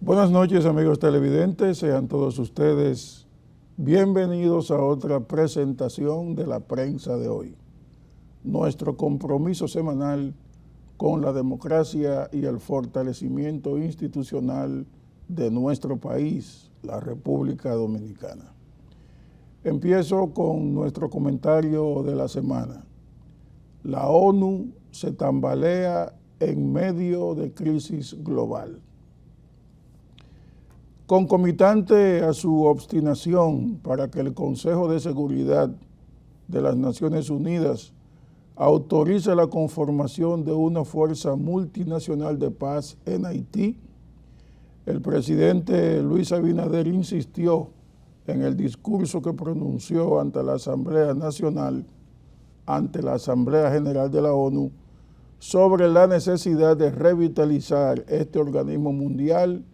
Buenas noches, amigos televidentes, sean todos ustedes bienvenidos a otra presentación de la prensa de hoy. Nuestro compromiso semanal con la democracia y el fortalecimiento institucional de nuestro país, la República Dominicana. Empiezo con nuestro comentario de la semana. La ONU se tambalea en medio de crisis global. Concomitante a su obstinación para que el Consejo de Seguridad de las Naciones Unidas autorice la conformación de una fuerza multinacional de paz en Haití, el presidente Luis Abinader insistió en el discurso que pronunció ante la Asamblea Nacional, ante la Asamblea General de la ONU, sobre la necesidad de revitalizar este organismo mundial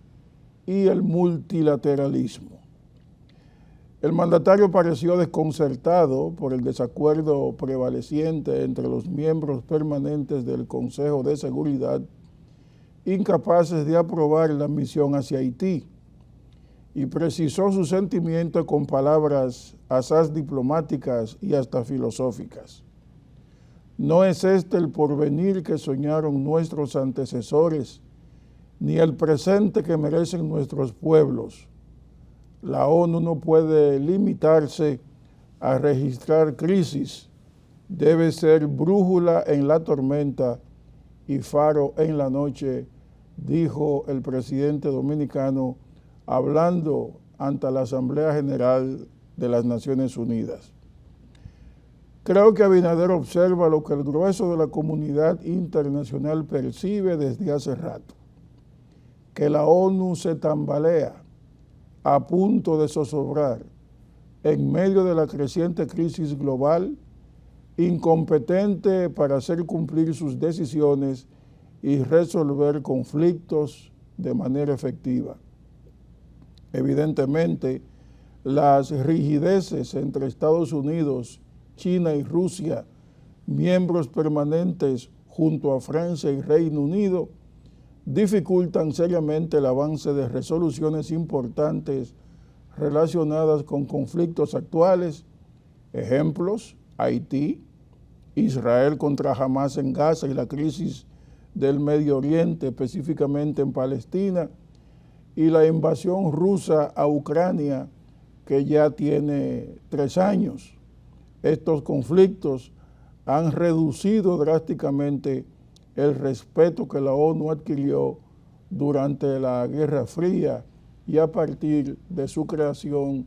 y el multilateralismo. El mandatario pareció desconcertado por el desacuerdo prevaleciente entre los miembros permanentes del Consejo de Seguridad, incapaces de aprobar la misión hacia Haití, y precisó su sentimiento con palabras asaz diplomáticas y hasta filosóficas. No es este el porvenir que soñaron nuestros antecesores, ni el presente que merecen nuestros pueblos. La ONU no puede limitarse a registrar crisis, debe ser brújula en la tormenta y faro en la noche, dijo el presidente dominicano hablando ante la Asamblea General de las Naciones Unidas. Creo que Abinader observa lo que el grueso de la comunidad internacional percibe desde hace rato, que la ONU se tambalea a punto de zozobrar en medio de la creciente crisis global, incompetente para hacer cumplir sus decisiones y resolver conflictos de manera efectiva. Evidentemente, las rigideces entre Estados Unidos, China y Rusia, miembros permanentes junto a Francia y Reino Unido, dificultan seriamente el avance de resoluciones importantes relacionadas con conflictos actuales. Ejemplos: Haití, Israel contra Hamás en Gaza y la crisis del Medio Oriente, específicamente en Palestina, y la invasión rusa a Ucrania, que ya tiene 3 años. Estos conflictos han reducido drásticamente el respeto que la ONU adquirió durante la Guerra Fría y a partir de su creación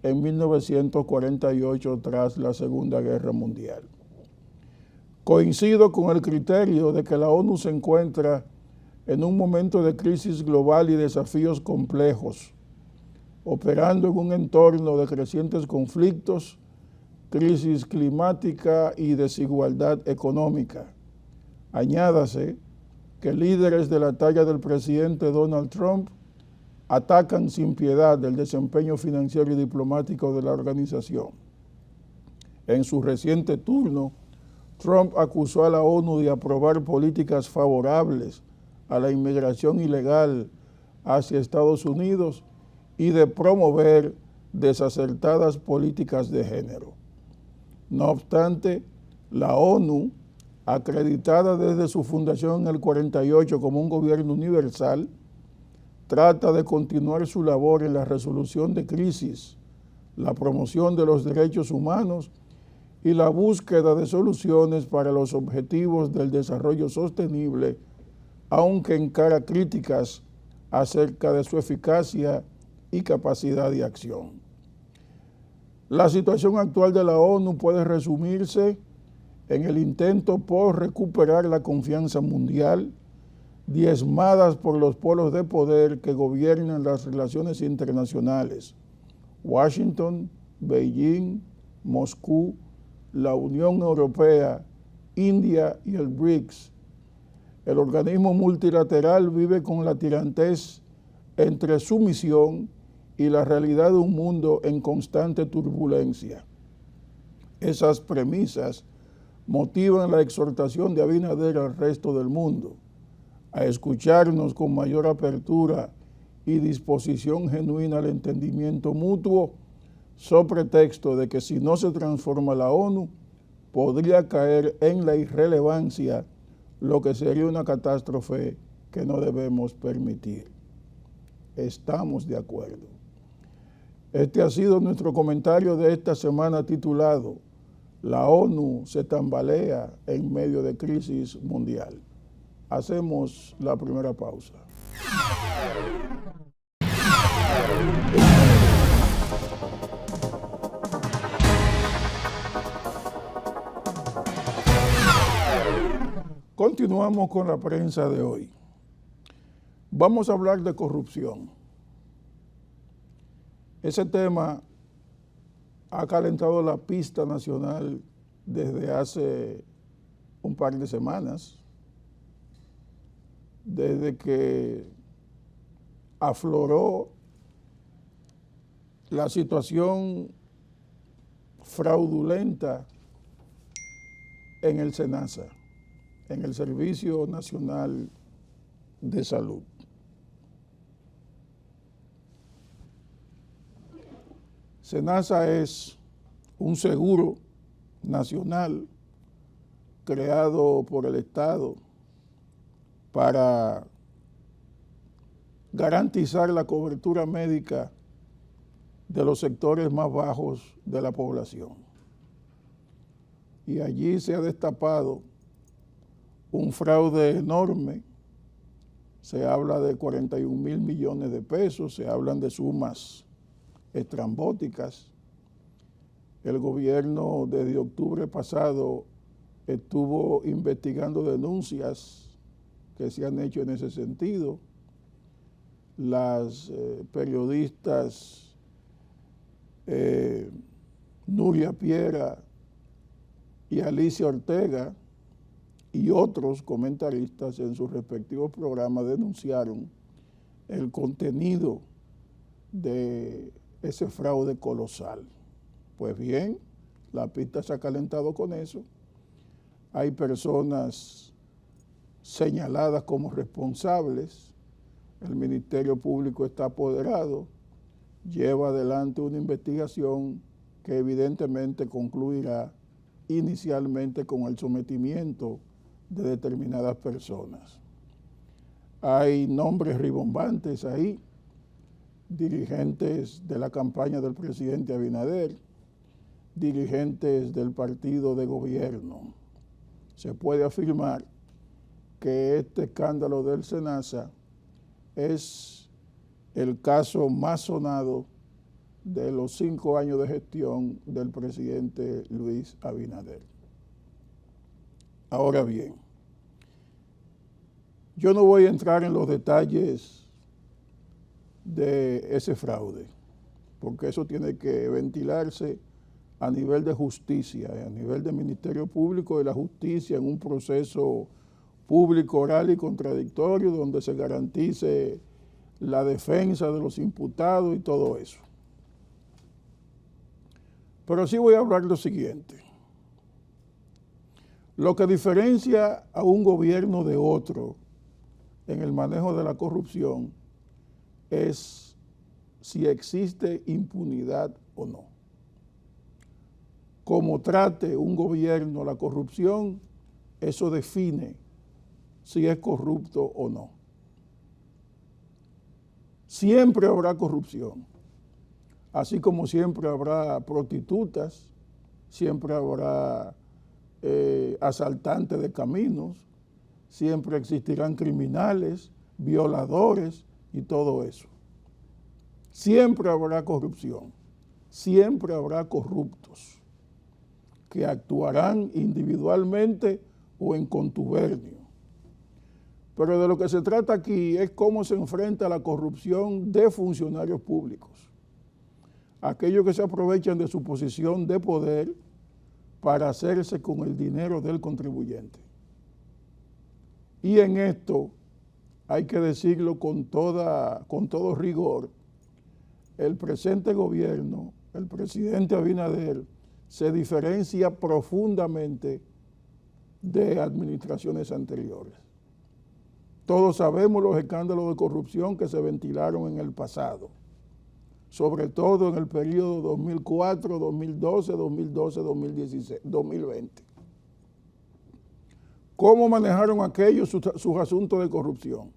en 1948 tras la Segunda Guerra Mundial. Coincido con el criterio de que la ONU se encuentra en un momento de crisis global y desafíos complejos, operando en un entorno de crecientes conflictos, crisis climática y desigualdad económica. Añádase que líderes de la talla del presidente Donald Trump atacan sin piedad el desempeño financiero y diplomático de la organización. En su reciente turno, Trump acusó a la ONU de aprobar políticas favorables a la inmigración ilegal hacia Estados Unidos y de promover desacertadas políticas de género. No obstante, la ONU, acreditada desde su fundación en el 48 como un gobierno universal, trata de continuar su labor en la resolución de crisis, la promoción de los derechos humanos y la búsqueda de soluciones para los objetivos del desarrollo sostenible, aunque encara críticas acerca de su eficacia y capacidad de acción. La situación actual de la ONU puede resumirse en el intento por recuperar la confianza mundial, diezmadas por los polos de poder que gobiernan las relaciones internacionales: Washington, Beijing, Moscú, la Unión Europea, India y el BRICS. El organismo multilateral vive con la tirantez entre su misión y la realidad de un mundo en constante turbulencia. Esas premisas motivan la exhortación de Abinader al resto del mundo a escucharnos con mayor apertura y disposición genuina al entendimiento mutuo, sobre pretexto de que si no se transforma la ONU, podría caer en la irrelevancia, lo que sería una catástrofe que no debemos permitir. Estamos de acuerdo. Este ha sido nuestro comentario de esta semana titulado La ONU se tambalea en medio de crisis mundial. Hacemos la primera pausa. Continuamos con la prensa de hoy. Vamos a hablar de corrupción. Ese tema ha calentado la pista nacional desde hace un par de semanas, desde que afloró la situación fraudulenta en el SENASA, en el Servicio Nacional de Salud. SENASA es un seguro nacional creado por el Estado para garantizar la cobertura médica de los sectores más bajos de la población. Y allí se ha destapado un fraude enorme. Se habla de 41,000 millones de pesos, se hablan de sumas estrambóticas. El gobierno desde octubre pasado estuvo investigando denuncias que se han hecho en ese sentido. Las periodistas Nuria Piera y Alicia Ortega y otros comentaristas en sus respectivos programas denunciaron el contenido de ese fraude colosal. Pues bien, la pista se ha calentado con eso. Hay personas señaladas como responsables. El Ministerio Público está apoderado, lleva adelante una investigación que evidentemente concluirá inicialmente con el sometimiento de determinadas personas. Hay nombres ribombantes ahí, dirigentes de la campaña del presidente Abinader, dirigentes del partido de gobierno. Se puede afirmar que este escándalo del SENASA es el caso más sonado de los 5 años de gestión del presidente Luis Abinader. Ahora bien, yo no voy a entrar en los detalles de ese fraude, porque eso tiene que ventilarse a nivel de justicia, a nivel del Ministerio Público de la Justicia, en un proceso público, oral y contradictorio, donde se garantice la defensa de los imputados y todo eso. Pero sí voy a hablar lo siguiente. Lo que diferencia a un gobierno de otro en el manejo de la corrupción es si existe impunidad o no. Como trate un gobierno la corrupción, eso define si es corrupto o no. Siempre habrá corrupción, así como siempre habrá prostitutas, siempre habrá asaltantes de caminos, siempre existirán criminales, violadores y todo eso. Siempre habrá corrupción, siempre habrá corruptos que actuarán individualmente o en contubernio. Pero de lo que se trata aquí es cómo se enfrenta la corrupción de funcionarios públicos, aquellos que se aprovechan de su posición de poder para hacerse con el dinero del contribuyente. Y en esto, hay que decirlo con todo rigor, el presente gobierno, el presidente Abinader, se diferencia profundamente de administraciones anteriores. Todos sabemos los escándalos de corrupción que se ventilaron en el pasado, sobre todo en el periodo 2004, 2012, 2016, 2020. ¿Cómo manejaron aquellos sus asuntos de corrupción?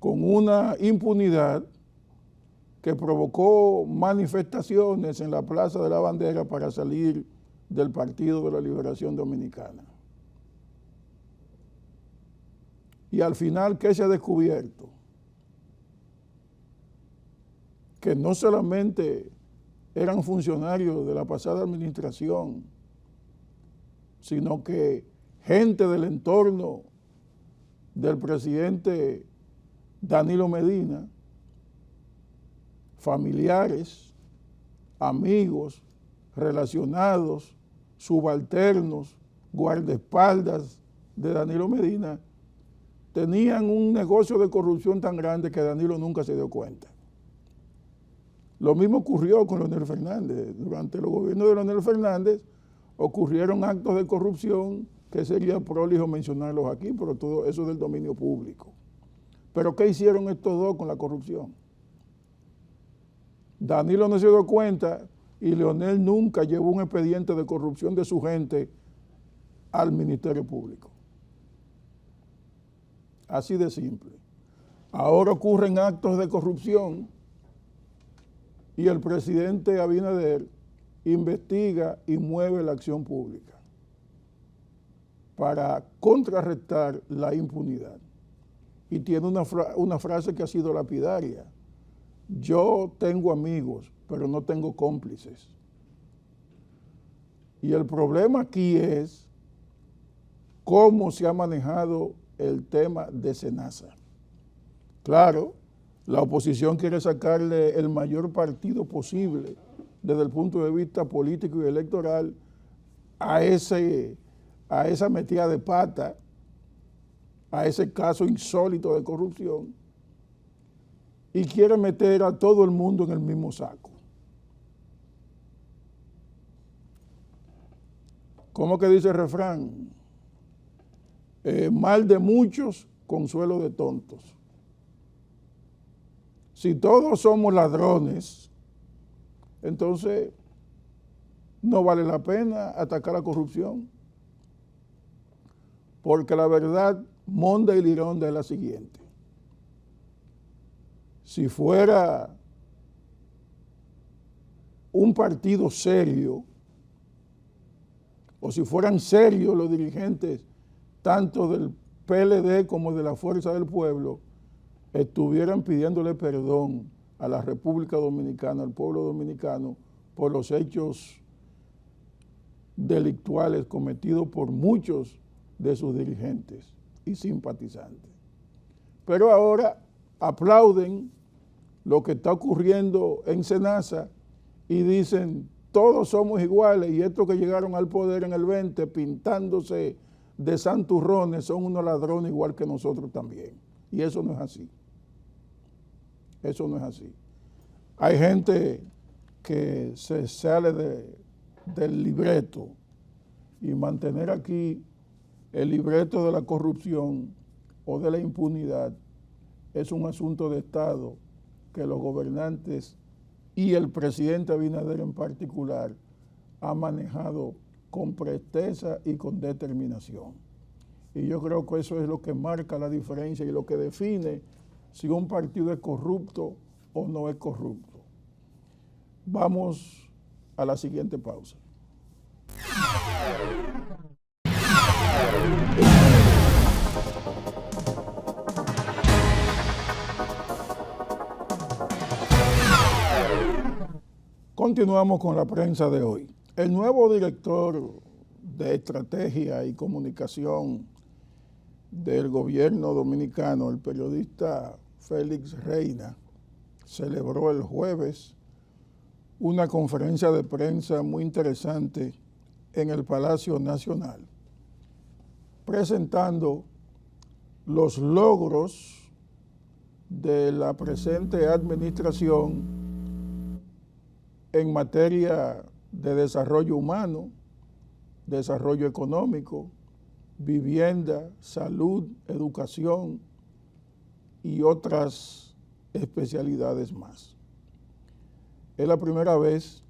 Con una impunidad que provocó manifestaciones en la Plaza de la Bandera para salir del Partido de la Liberación Dominicana. Y al final, ¿qué se ha descubierto? Que no solamente eran funcionarios de la pasada administración, sino que gente del entorno del presidente Danilo Medina, familiares, amigos, relacionados, subalternos, guardaespaldas de Danilo Medina, tenían un negocio de corrupción tan grande que Danilo nunca se dio cuenta. Lo mismo ocurrió con Leonel Fernández. Durante los gobiernos de Leonel Fernández ocurrieron actos de corrupción que sería prolijo mencionarlos aquí, pero todo eso es del dominio público. Pero ¿qué hicieron estos dos con la corrupción? Danilo no se dio cuenta y Leonel nunca llevó un expediente de corrupción de su gente al Ministerio Público. Así de simple. Ahora ocurren actos de corrupción y el presidente Abinader investiga y mueve la acción pública para contrarrestar la impunidad. Y tiene una frase que ha sido lapidaria: yo tengo amigos, pero no tengo cómplices. Y el problema aquí es cómo se ha manejado el tema de SENASA. Claro, la oposición quiere sacarle el mayor partido posible desde el punto de vista político y electoral a esa metida de pata, a ese caso insólito de corrupción, y quiere meter a todo el mundo en el mismo saco. ¿Cómo que dice el refrán? Mal de muchos, consuelo de tontos. Si todos somos ladrones, entonces no vale la pena atacar la corrupción. Porque la verdad monda y lironda es la siguiente: si fuera un partido serio, o si fueran serios los dirigentes tanto del PLD como de la Fuerza del Pueblo, estuvieran pidiéndole perdón a la República Dominicana, al pueblo dominicano, por los hechos delictuales cometidos por muchos de sus dirigentes y simpatizantes. Pero ahora aplauden lo que está ocurriendo en SENASA y dicen, todos somos iguales, y estos que llegaron al poder en el 20 pintándose de santurrones son unos ladrones igual que nosotros también. Y eso no es así. Eso no es así. Hay gente que se sale del libreto, y mantener aquí el libreto de la corrupción o de la impunidad es un asunto de Estado que los gobernantes y el presidente Abinader en particular ha manejado con presteza y con determinación. Y yo creo que eso es lo que marca la diferencia y lo que define si un partido es corrupto o no es corrupto. Vamos a la siguiente pausa. Continuamos con la prensa de hoy. El nuevo director de Estrategia y Comunicación del gobierno dominicano, el periodista Félix Reina, celebró el jueves una conferencia de prensa muy interesante en el Palacio Nacional, presentando los logros de la presente administración en materia de desarrollo humano, desarrollo económico, vivienda, salud, educación y otras especialidades más. Es la primera vez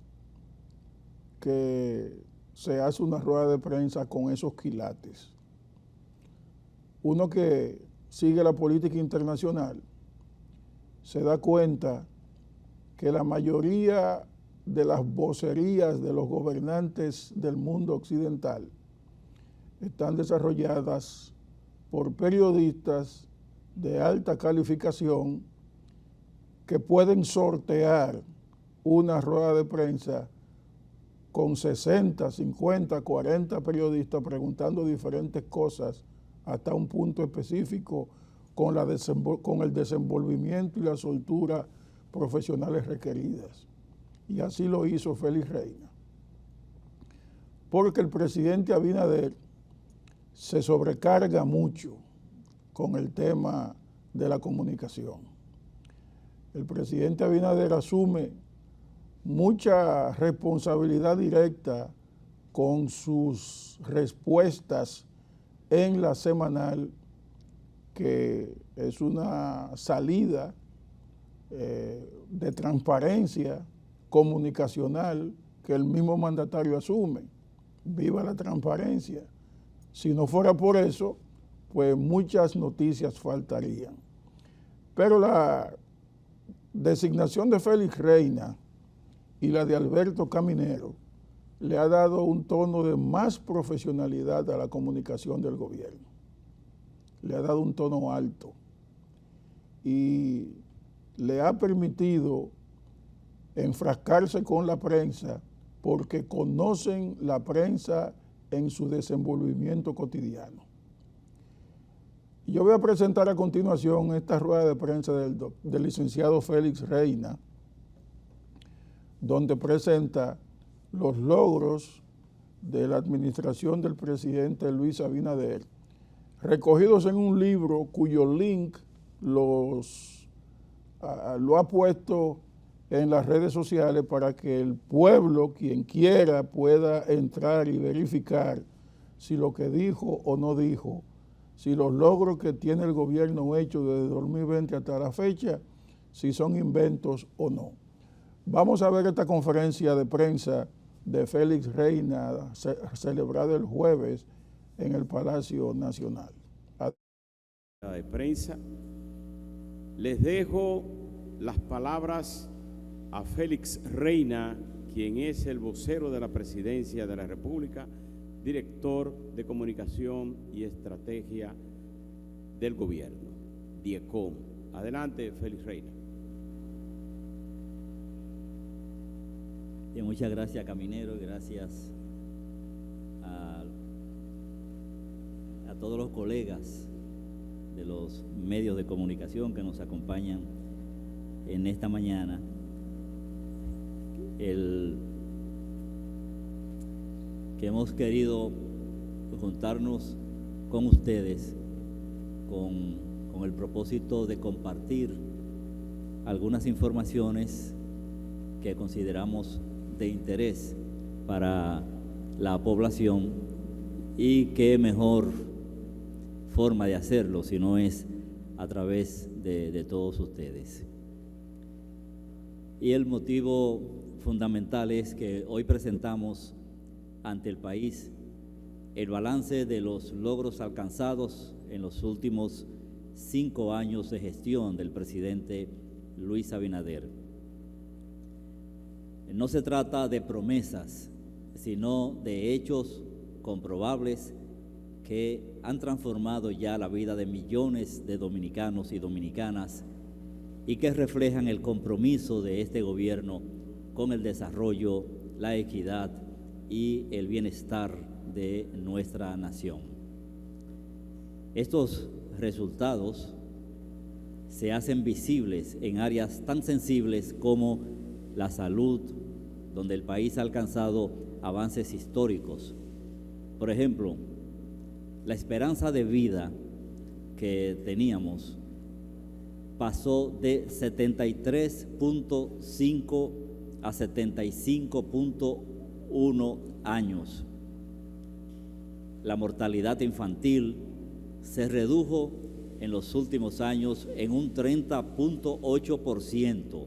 que se hace una rueda de prensa con esos quilates. Uno que sigue la política internacional se da cuenta que la mayoría de las vocerías de los gobernantes del mundo occidental están desarrolladas por periodistas de alta calificación que pueden sortear una rueda de prensa con 60, 50, 40 periodistas preguntando diferentes cosas hasta un punto específico con el desenvolvimiento y la soltura profesionales requeridas. Y así lo hizo Félix Reina. Porque el presidente Abinader se sobrecarga mucho con el tema de la comunicación. El presidente Abinader asume mucha responsabilidad directa con sus respuestas en la semanal, que es una salida de transparencia comunicacional que el mismo mandatario asume. Viva la transparencia. Si no fuera por eso, pues muchas noticias faltarían. Pero la designación de Félix Reina y la de Alberto Caminero le ha dado un tono de más profesionalidad a la comunicación del gobierno. Le ha dado un tono alto y le ha permitido enfrascarse con la prensa porque conocen la prensa en su desenvolvimiento cotidiano. Yo voy a presentar a continuación esta rueda de prensa del licenciado Félix Reina, donde presenta los logros de la administración del presidente Luis Abinader, recogidos en un libro cuyo link lo ha puesto en las redes sociales para que el pueblo, quien quiera, pueda entrar y verificar si lo que dijo o no dijo, si los logros que tiene el gobierno hecho desde 2020 hasta la fecha, si son inventos o no. Vamos a ver esta conferencia de prensa de Félix Reina, celebrada el jueves en el Palacio Nacional. De prensa, les dejo las palabras a Félix Reina, quien es el vocero de la Presidencia de la República, director de Comunicación y Estrategia del Gobierno, DIECOM. Adelante, Félix Reina. Bien, muchas gracias, Caminero, y gracias a todos los colegas de los medios de comunicación que nos acompañan en esta mañana. Que hemos querido juntarnos con ustedes con el propósito de compartir algunas informaciones que consideramos de interés para la población, y qué mejor forma de hacerlo si no es a través de todos ustedes. Y el motivo fundamental es que hoy presentamos ante el país el balance de los logros alcanzados en los últimos 5 años de gestión del presidente Luis Abinader. No se trata de promesas, sino de hechos comprobables que han transformado ya la vida de millones de dominicanos y dominicanas y que reflejan el compromiso de este gobierno con el desarrollo, la equidad y el bienestar de nuestra nación. Estos resultados se hacen visibles en áreas tan sensibles como la salud, donde el país ha alcanzado avances históricos. Por ejemplo, la esperanza de vida que teníamos pasó de 73.5 a 75.1 años. la mortalidad infantil se redujo en los últimos años en un 30.8%,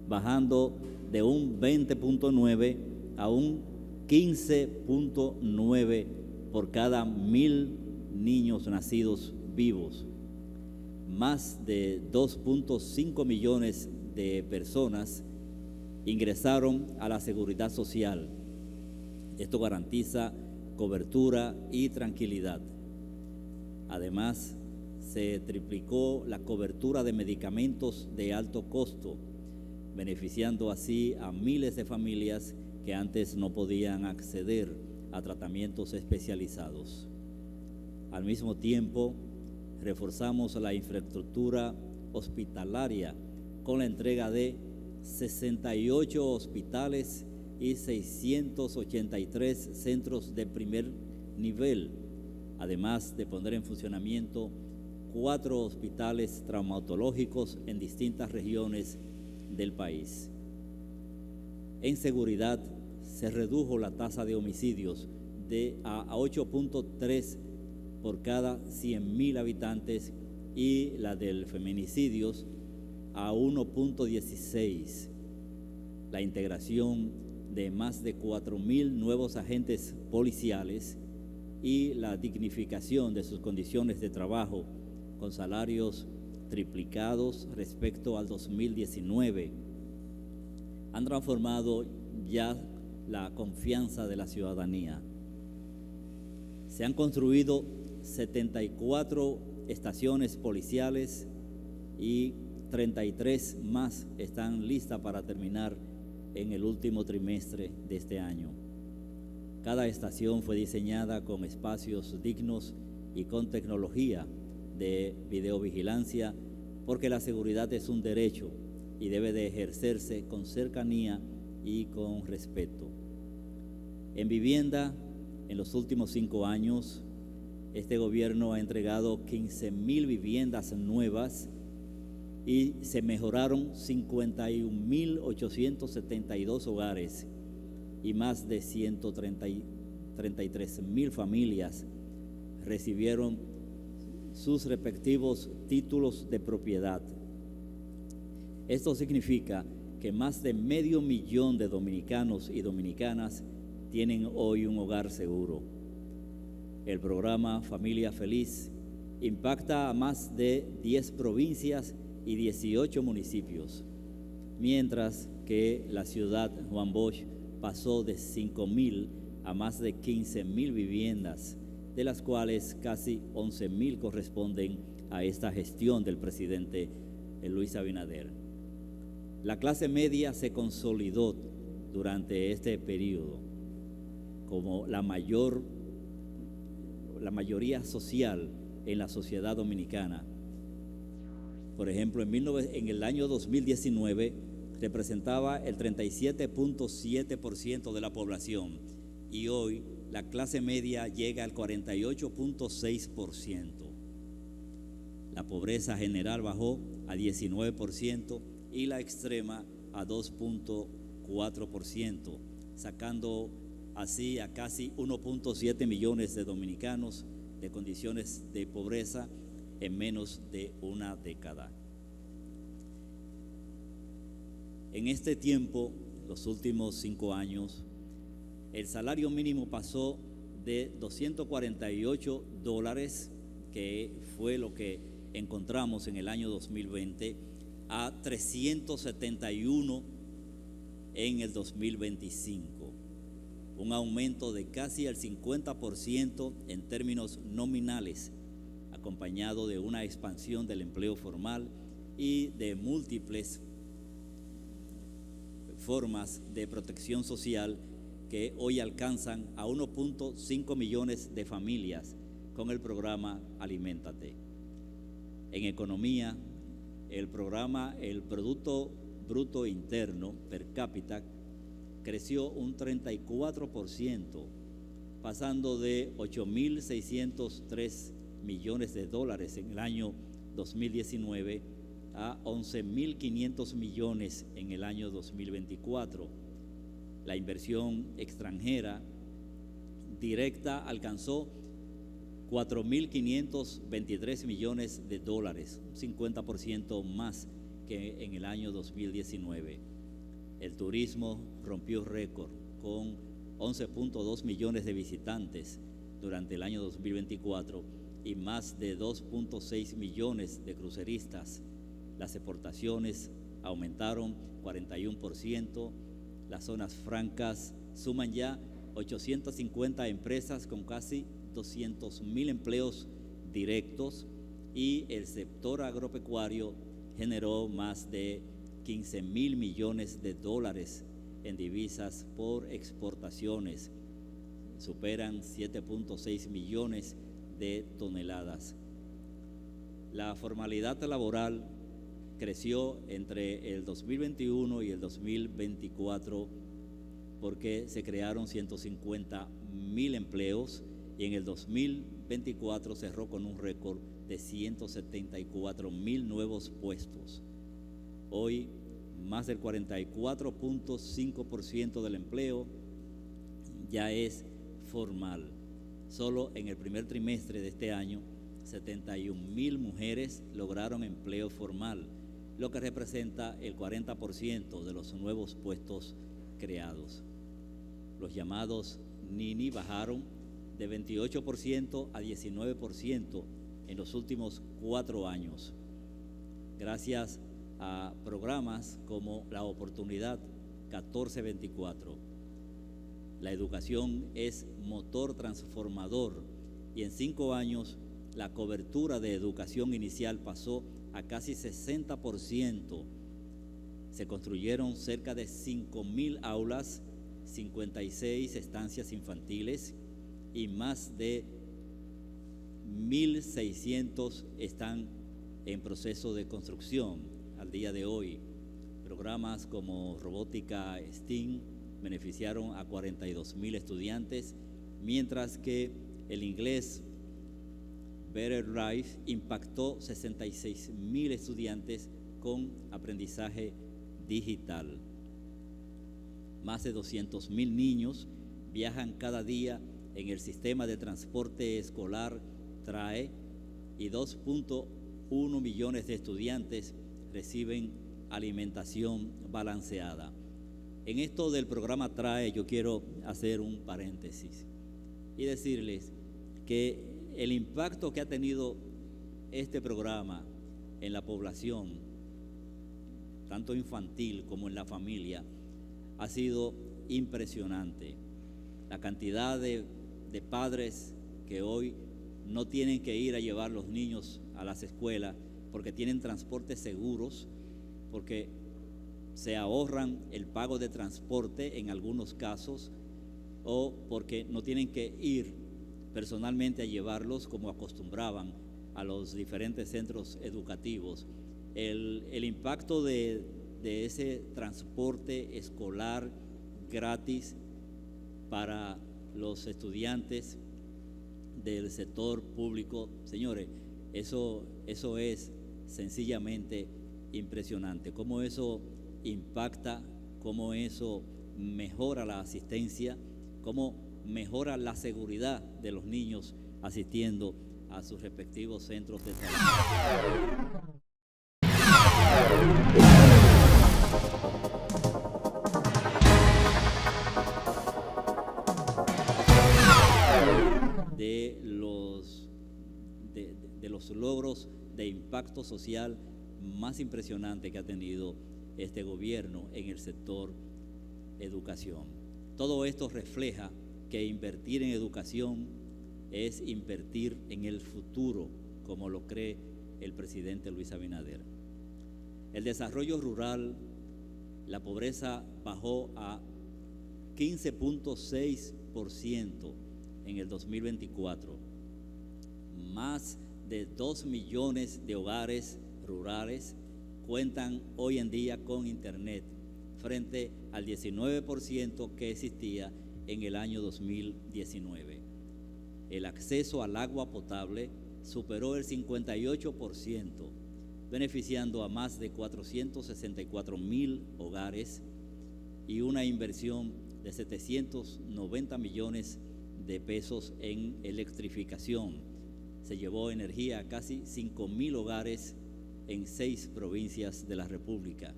bajando de un 20.9 a un 15.9 por cada 1.000 niños nacidos vivos. Más de 2.5 millones de personas ingresaron a la seguridad social. Esto garantiza cobertura y tranquilidad. Además, se triplicó la cobertura de medicamentos de alto costo, beneficiando así a miles de familias que antes no podían acceder a tratamientos especializados. Al mismo tiempo, reforzamos la infraestructura hospitalaria con la entrega de 68 hospitales y 683 centros de primer nivel, además de poner en funcionamiento 4 hospitales traumatológicos en distintas regiones del país. En seguridad, se redujo la tasa de homicidios a 8.3 por cada 100.000 habitantes y la del feminicidios a 1.16. La integración de más de 4.000 nuevos agentes policiales y la dignificación de sus condiciones de trabajo con salarios triplicados respecto al 2019 han transformado ya la confianza de la ciudadanía. Se han construido 74 estaciones policiales y 33 más están listas para terminar en el último trimestre de este año. Cada estación fue diseñada con espacios dignos y con tecnología de videovigilancia, porque la seguridad es un derecho y debe de ejercerse con cercanía y con respeto. En vivienda, en los últimos 5 años, este gobierno ha entregado 15.000 viviendas nuevas y se mejoraron 51.872 hogares y más de 133.000 familias recibieron sus respectivos títulos de propiedad. Esto significa que más de 500.000 de dominicanos y dominicanas tienen hoy un hogar seguro. El programa Familia Feliz impacta a más de 10 provincias y 18 municipios, mientras que la ciudad Juan Bosch pasó de 5.000 a más de 15.000 viviendas, de las cuales casi 11.000 corresponden a esta gestión del presidente Luis Abinader. La clase media se consolidó durante este periodo como la mayoría social en la sociedad dominicana. Por ejemplo, en el año 2019 representaba el 37.7% de la población y hoy la clase media llega al 48.6%. La pobreza general bajó a 19% y la extrema a 2.4%, sacando así a casi 1.7 millones de dominicanos de condiciones de pobreza en menos de una década. En este tiempo, los últimos 5 años, el salario mínimo pasó de $248, que fue lo que encontramos en el año 2020, a 371 en el 2025. Un aumento de casi el 50% en términos nominales, acompañado de una expansión del empleo formal y de múltiples formas de protección social que hoy alcanzan a 1.5 millones de familias con el programa Aliméntate. En economía, el Producto Bruto Interno per cápita creció un 34%, pasando de $8.603 millones en el año 2019 a 11.500 millones en el año 2024. La inversión extranjera directa alcanzó $4.523 millones, un 50% más que en el año 2019. El turismo rompió récord con 11.2 millones de visitantes durante el año 2024 y más de 2.6 millones de cruceristas. Las exportaciones aumentaron 41%. Las zonas francas suman ya 850 empresas con casi 200.000 empleos directos, y el sector agropecuario generó más de 15.000 millones de dólares en divisas por exportaciones. Superan 7.6 millones de toneladas. La formalidad laboral creció entre el 2021 y el 2024 porque se crearon 150.000 empleos, y en el 2024 cerró con un récord de 174.000 nuevos puestos. Hoy, más del 44.5% del empleo ya es formal. Solo en el primer trimestre de este año, 71.000 mujeres lograron empleo formal, lo que representa el 40% de los nuevos puestos creados. Los llamados NINI bajaron de 28% a 19% en los últimos 4 años, gracias a programas como la Oportunidad 1424. La educación es motor transformador, y en 5 años la cobertura de educación inicial pasó a casi 60%. Se construyeron cerca de 5.000 aulas, 56 estancias infantiles, y más de 1.600 están en proceso de construcción al día de hoy. Programas como robótica STEAM beneficiaron a 42.000 estudiantes, mientras que el inglés Better Life impactó 66.000 estudiantes con aprendizaje digital. Más de 200.000 niños viajan cada día en el sistema de transporte escolar TRAE, y 2.1 millones de estudiantes reciben alimentación balanceada. En esto del programa TRAE yo quiero hacer un paréntesis y decirles que el impacto que ha tenido este programa en la población, tanto infantil como en la familia, ha sido impresionante. La cantidad de padres que hoy no tienen que ir a llevar los niños a las escuelas porque tienen transportes seguros, porque se ahorran el pago de transporte en algunos casos, o porque no tienen que ir personalmente a llevarlos como acostumbraban a los diferentes centros educativos. El impacto de ese transporte escolar gratis para los estudiantes del sector público, señores, eso es sencillamente impresionante. Cómo eso impacta, cómo eso mejora la asistencia, cómo mejora la seguridad de los niños asistiendo a sus respectivos centros de salud. De los logros de impacto social más impresionante que ha tenido este gobierno en el sector educación. Todo esto refleja que invertir en educación es invertir en el futuro, como lo cree el presidente Luis Abinader. El desarrollo rural, la pobreza bajó a 15.6% en el 2024. Más de 2 millones de hogares rurales cuentan hoy en día con internet, frente al 19% que existía en el año 2019. El acceso al agua potable superó el 58%, beneficiando a más de 464.000 hogares, y una inversión de 790 millones de pesos en electrificación Se llevó energía a casi 5.000 hogares en 6 provincias de la República.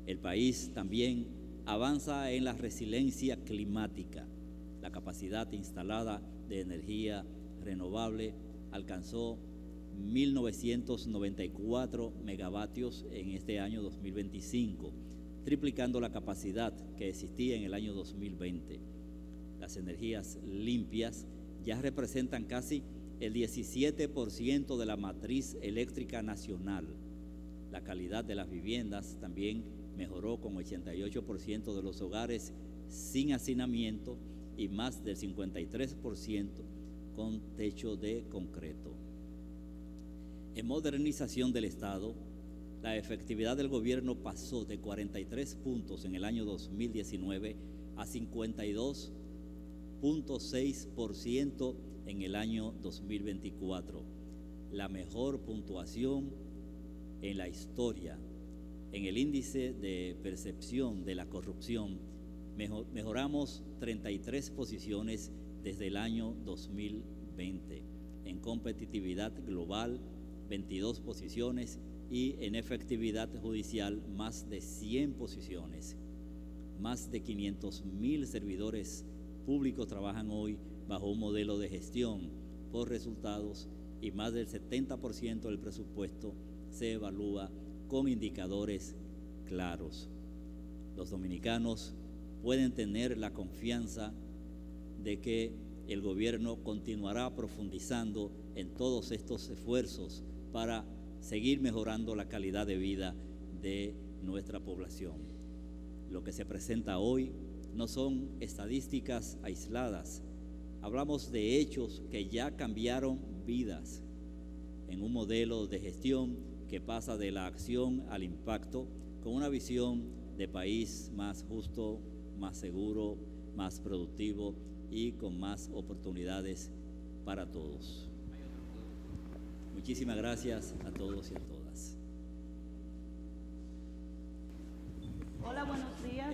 El país también avanza en la resiliencia climática. La capacidad instalada de energía renovable alcanzó 1.994 megavatios en este año 2025, triplicando la capacidad que existía en el año 2020. Las energías limpias ya representan casi el 17% de la matriz eléctrica nacional. La calidad de las viviendas también mejoró con 88% de los hogares sin hacinamiento y más del 53% con techo de concreto. En modernización del Estado, la efectividad del gobierno pasó de 43 puntos en el año 2019 a 52.6% en el año 2024, la mejor puntuación en la historia. En el índice de percepción de la corrupción, mejoramos 33 posiciones desde el año 2020. En competitividad global, 22 posiciones y en efectividad judicial, más de 100 posiciones. Más de 500.000 servidores públicos trabajan hoy bajo un modelo de gestión por resultados y más del 70% del presupuesto se evalúa con indicadores claros. Los dominicanos pueden tener la confianza de que el gobierno continuará profundizando en todos estos esfuerzos para seguir mejorando la calidad de vida de nuestra población. Lo que se presenta hoy no son estadísticas aisladas. Hablamos de hechos que ya cambiaron vidas en un modelo de gestión que pasa de la acción al impacto, con una visión de país más justo, más seguro, más productivo y con más oportunidades para todos. Muchísimas gracias a todos y a todas. Hola, buenos días.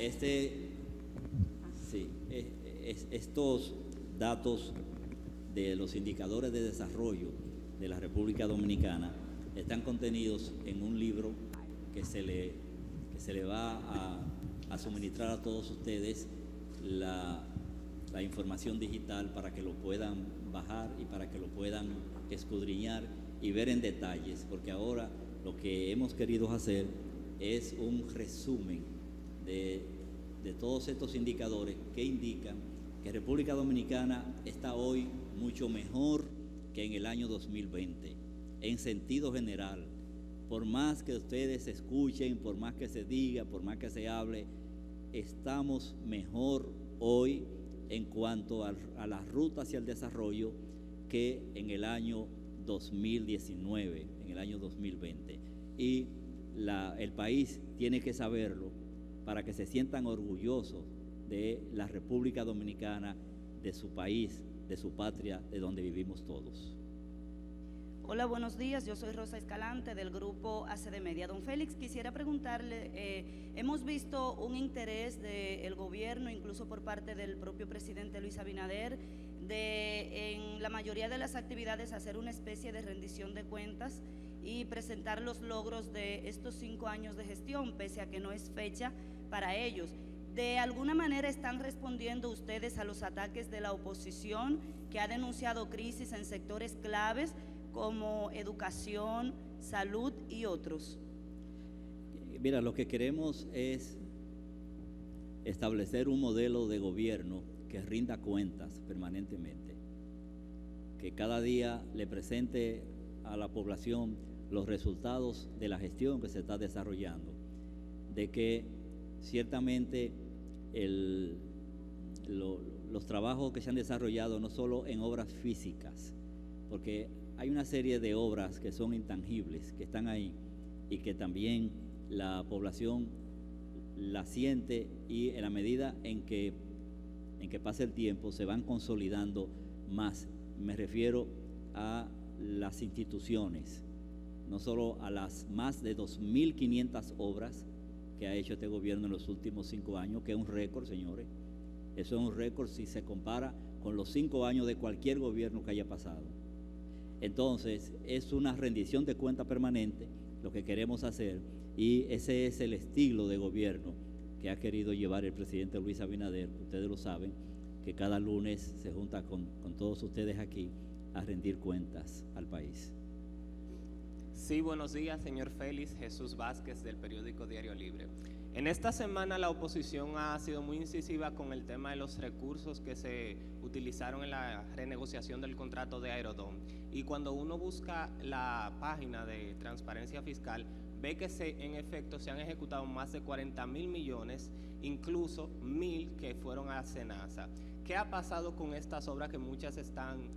Estos datos de los indicadores de desarrollo de la República Dominicana están contenidos en un libro que se le va a suministrar a todos ustedes la información digital para que lo puedan bajar y para que lo puedan escudriñar y ver en detalles, porque ahora lo que hemos querido hacer es un resumen de todos estos indicadores que indican que República Dominicana está hoy mucho mejor que en el año 2020, en sentido general. Por más que ustedes escuchen, por más que se diga, por más que se hable, estamos mejor hoy en cuanto a la ruta hacia el desarrollo que en el año 2019, en el año 2020. Y el país tiene que saberlo para que se sientan orgullosos de la República Dominicana, de su país, de su patria, de donde vivimos todos. Hola, buenos días. Yo soy Rosa Escalante del grupo ACD Media. Don Félix, quisiera preguntarle, hemos visto un interés del gobierno, incluso por parte del propio presidente Luis Abinader, de en la mayoría de las actividades hacer una especie de rendición de cuentas y presentar los logros de estos 5 años de gestión, pese a que no es fecha para ellos. ¿De alguna manera están respondiendo ustedes a los ataques de la oposición, que ha denunciado crisis en sectores claves como educación, salud y otros? Mira, lo que queremos es establecer un modelo de gobierno que rinda cuentas permanentemente, que cada día le presente a la población los resultados de la gestión que se está desarrollando, de que ciertamente los trabajos que se han desarrollado no solo en obras físicas, porque hay una serie de obras que son intangibles, que están ahí y que también la población la siente, y en la medida en que pasa el tiempo se van consolidando más. Me refiero a las instituciones, no solo a las más de 2.500 obras que ha hecho este gobierno en los últimos 5 años, que es un récord, señores. Eso es un récord si se compara con los 5 años de cualquier gobierno que haya pasado. Entonces, es una rendición de cuenta permanente lo que queremos hacer, y ese es el estilo de gobierno que ha querido llevar el presidente Luis Abinader. Ustedes lo saben, que cada lunes se junta con todos ustedes aquí a rendir cuentas al país. Sí, buenos días, señor Félix. Jesús Vázquez, del periódico Diario Libre. En esta semana la oposición ha sido muy incisiva con el tema de los recursos que se utilizaron en la renegociación del contrato de Aerodón. Y cuando uno busca la página de Transparencia Fiscal, ve que en efecto se han ejecutado más de 40.000 millones, incluso 1.000 que fueron a SENASA. ¿Qué ha pasado con estas obras, que muchas están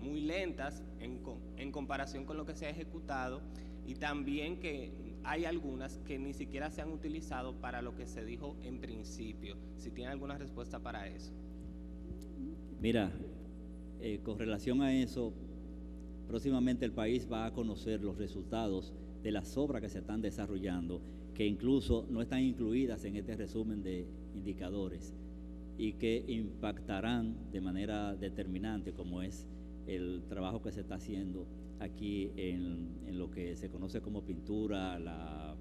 muy lentas en comparación con lo que se ha ejecutado, y también que hay algunas que ni siquiera se han utilizado para lo que se dijo en principio? Si tiene alguna respuesta para eso. Mira, con relación a eso, próximamente el país va a conocer los resultados de las obras que se están desarrollando, que incluso no están incluidas en este resumen de indicadores y que impactarán de manera determinante, como es el trabajo que se está haciendo aquí en lo que se conoce como pintura, la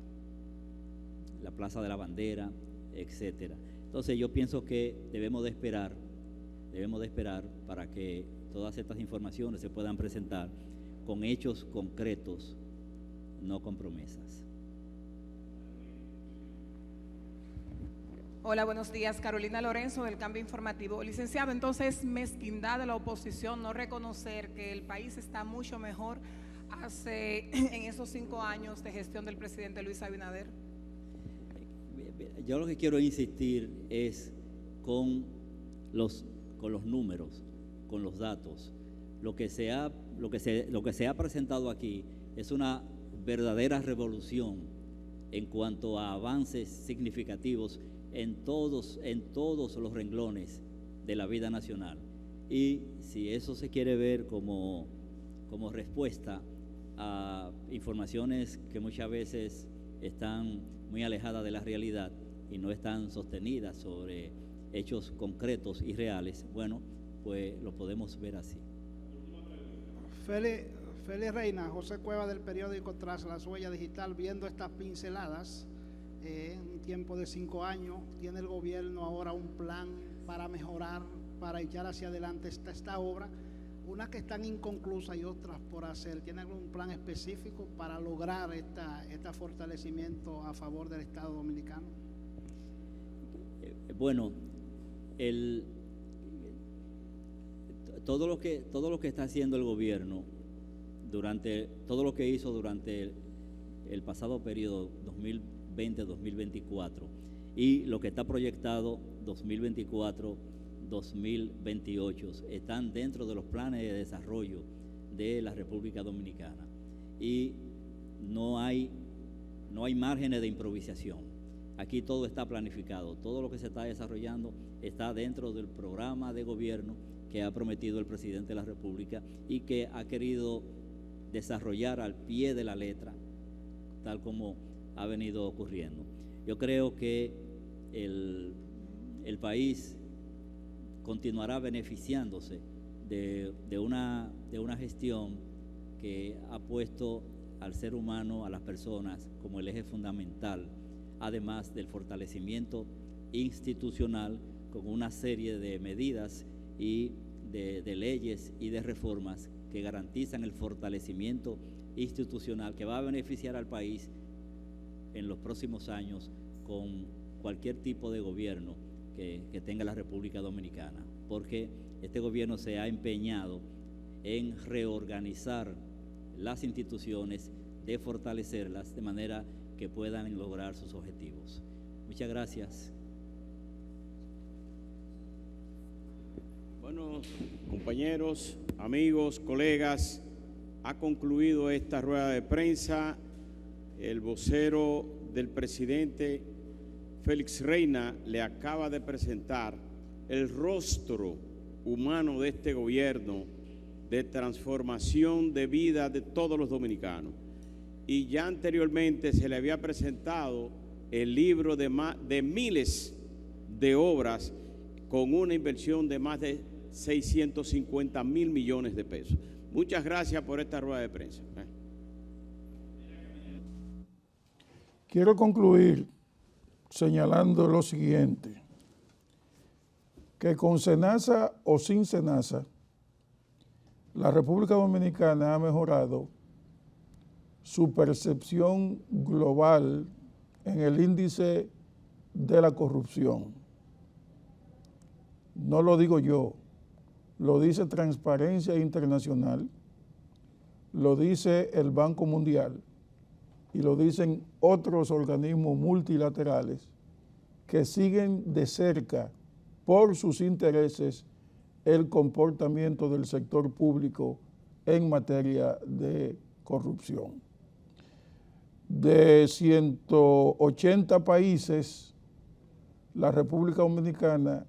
Plaza de la Bandera, etcétera. Entonces yo pienso que debemos de esperar para que todas estas informaciones se puedan presentar con hechos concretos, no con promesas. Hola, buenos días. Carolina Lorenzo, del Cambio Informativo. Licenciado, entonces, mezquindad de la oposición no reconocer que el país está mucho mejor en esos 5 años de gestión del presidente Luis Abinader. Yo lo que quiero insistir es con los números, con los datos. Lo que se ha presentado aquí es una verdadera revolución en cuanto a avances significativos en todos los renglones de la vida nacional. Y si eso se quiere ver como respuesta a informaciones que muchas veces están muy alejadas de la realidad y no están sostenidas sobre hechos concretos y reales, bueno, pues lo podemos ver así. Félix Reina, José Cueva, del periódico Tras las Huellas Digital. Viendo estas pinceladas, un tiempo de 5 años, ¿tiene el gobierno ahora un plan para mejorar, para echar hacia adelante esta obra? Unas que están inconclusas y otras por hacer. ¿Tiene algún plan específico para lograr este fortalecimiento a favor del Estado Dominicano? Bueno, todo lo que está haciendo el gobierno todo lo que hizo durante el pasado periodo 2020-2024 y lo que está proyectado 2024-2028 están dentro de los planes de desarrollo de la República Dominicana, y no hay márgenes de improvisación. Aquí todo está planificado, todo lo que se está desarrollando está dentro del programa de gobierno que ha prometido el presidente de la República y que ha querido desarrollar al pie de la letra, tal como ha venido ocurriendo. Yo creo que el país continuará beneficiándose de una gestión que ha puesto al ser humano, a las personas, como el eje fundamental, además del fortalecimiento institucional con una serie de medidas y de leyes y de reformas que garantizan el fortalecimiento institucional que va a beneficiar al país en los próximos años con cualquier tipo de gobierno que tenga la República Dominicana, porque este gobierno se ha empeñado en reorganizar las instituciones, de fortalecerlas de manera que puedan lograr sus objetivos. Muchas gracias. Bueno, compañeros, amigos, colegas, ha concluido esta rueda de prensa. El vocero del presidente, Félix Reina, le acaba de presentar el rostro humano de este gobierno de transformación de vida de todos los dominicanos. Y ya anteriormente se le había presentado el libro de miles de obras con una inversión de más de 650.000 millones de pesos. Muchas gracias por esta rueda de prensa. Quiero concluir señalando lo siguiente, que con SENASA o sin SENASA, la República Dominicana ha mejorado su percepción global en el índice de la corrupción. No lo digo yo, lo dice Transparencia Internacional, lo dice el Banco Mundial y lo dicen otros organismos multilaterales que siguen de cerca por sus intereses el comportamiento del sector público en materia de corrupción. De 180 países, la República Dominicana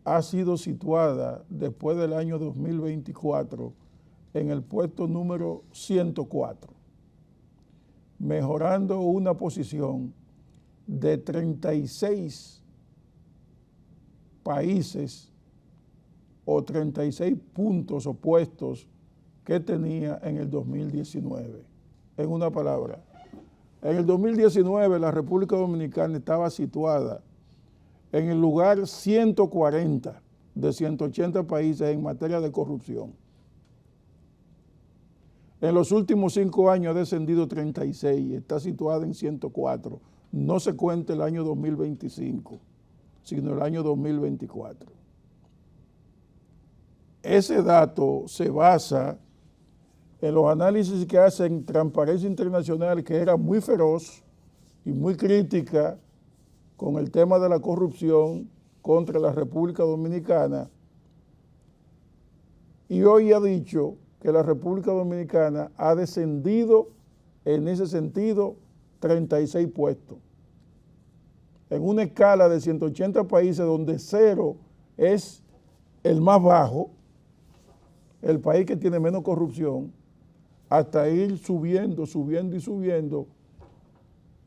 ha sido situada después del año 2024 en el puesto número 104, mejorando una posición de 36 países o 36 puntos opuestos que tenía en el 2019. En una palabra, en el 2019 la República Dominicana estaba situada en el lugar 140 de 180 países en materia de corrupción. En los últimos 5 años ha descendido 36, está situada en 104. No se cuenta el año 2025, sino el año 2024. Ese dato se basa en los análisis que hacen Transparencia Internacional, que era muy feroz y muy crítica con el tema de la corrupción contra la República Dominicana, y hoy ha dicho que la República Dominicana ha descendido en ese sentido 36 puestos. En una escala de 180 países donde 0 es el más bajo, el país que tiene menos corrupción, hasta ir subiendo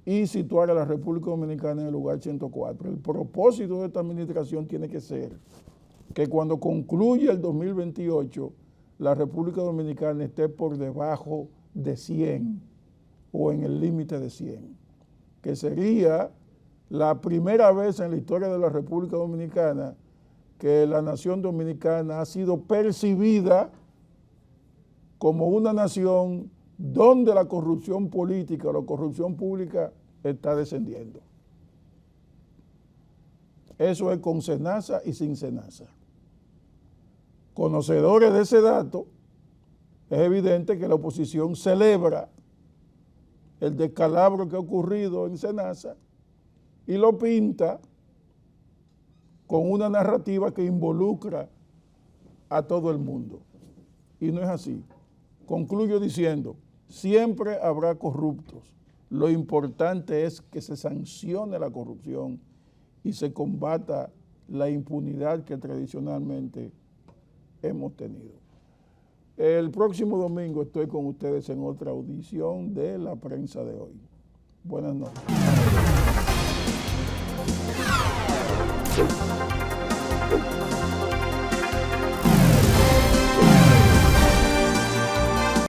y situar a la República Dominicana en el lugar 104. El propósito de esta administración tiene que ser que cuando concluya el 2028, la República Dominicana esté por debajo de 100 o en el límite de 100, que sería la primera vez en la historia de la República Dominicana que la nación dominicana ha sido percibida como una nación donde la corrupción política o la corrupción pública está descendiendo. Eso es con SENASA y sin SENASA. Conocedores de ese dato, es evidente que la oposición celebra el descalabro que ha ocurrido en SENASA y lo pinta con una narrativa que involucra a todo el mundo. Y no es así. Concluyo diciendo, siempre habrá corruptos. Lo importante es que se sancione la corrupción y se combata la impunidad que tradicionalmente hemos tenido. El próximo domingo estoy con ustedes en otra audición de La Prensa de Hoy. Buenas noches.